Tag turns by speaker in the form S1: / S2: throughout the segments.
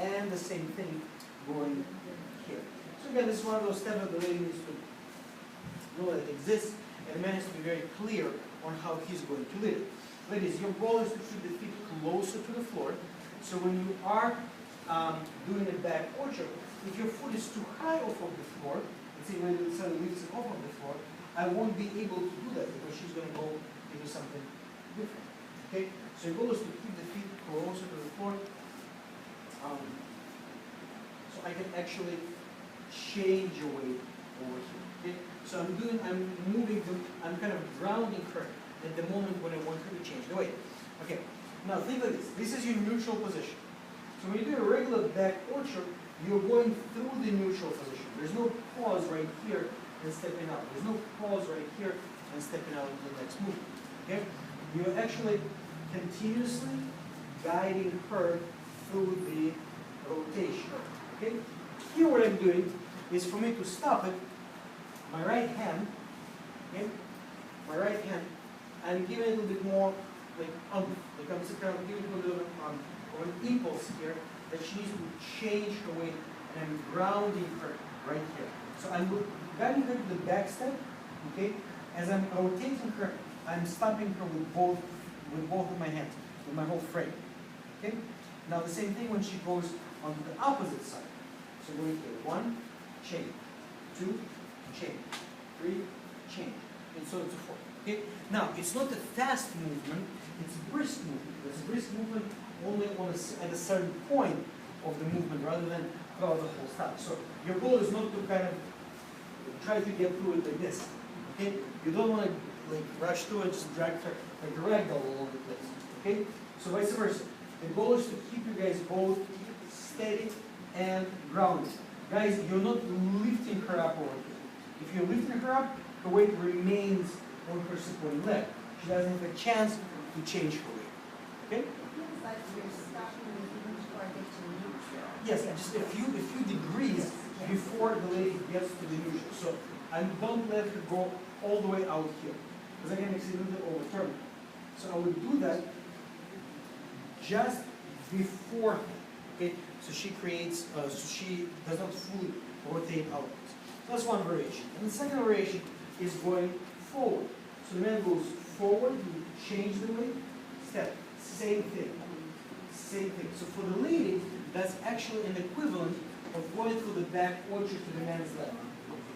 S1: and the same thing going here. So again, this is one of those steps that the lady needs to know that it exists, and the man has to be very clear on how he's going to lead it. Ladies, your goal is to keep the feet closer to the floor. So when you are doing a back orchard, if your foot is too high off of the floor, let's say when the son lifts it off of the floor, I won't be able to do that because she's going to go into something different. Okay? So your goal is to keep the feet closer to the floor. So I can actually change your weight over here. Okay? So I'm moving them, I'm kind of grounding her at the moment when I want her to change the weight. Okay, now think like this. This is your neutral position. So when you do a regular back orchard, you're going through the neutral position. There's no pause right here and stepping out. There's no pause right here and stepping out into the next movement. Okay? You're actually continuously guiding her through the rotation. Okay? Here what I'm doing is for me to stop it, my right hand, okay? My right hand, I'm giving it a little bit more like like I'm giving it a little bit of an impulse here that she needs to change her weight, and I'm grounding her right here. So I'm guiding her to the back step, okay? As I'm rotating her, I'm stopping her with both of my hands, with my whole frame. Okay? Now the same thing when she goes on the opposite side. So going here, 1, change, 2, change, 3, change, and so on and so forth. Okay? Now it's not a fast movement, it's a brisk movement. It's a brisk movement only at a certain point of the movement rather than throughout the whole stop. So your goal is not to kind of try to get through it like this. Okay? You don't want to like rush through it, just drag her like a ragdoll all over the place. Okay? So vice versa. The goal is to keep you guys both steady and grounded. Guys, you're not lifting her up over here. If you're lifting her up, her weight remains on her supporting leg. She doesn't have a chance to change her weight. Okay?
S2: It feels like you're stopping even before I get to neutral.
S1: Yes, just a few degrees before the lady gets to the neutral. So I don't let her go all the way out here, because I can accidentally overturn her. So I would do that just before, okay? So she creates, so she does not fully rotate outwards. So that's one variation. And the second variation is going forward. So the man goes forward, you change the weight, step, same thing. Same thing. So for the lady, that's actually an equivalent of going through the back orchard to the man's left.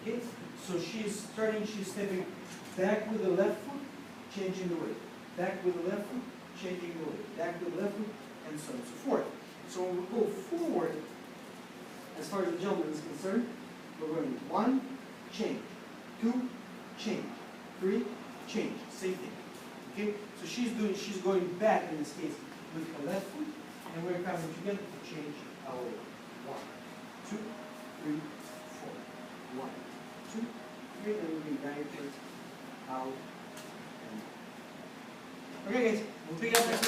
S1: Okay? So she's stepping back with the left foot, changing the weight. Back with the left foot, changing the weight. Back with the left foot, and so on and so forth. So when we go forward, as far as the gentleman is concerned, we're going 1, change, 2, change, 3, change, same thing. Okay? So she's going back in this case with her left foot, and we're coming together to change our weight. 1, 2, 3, 4. 1, 2, 3, and we'll be guided out. Okay, guys, we'll pick up next week.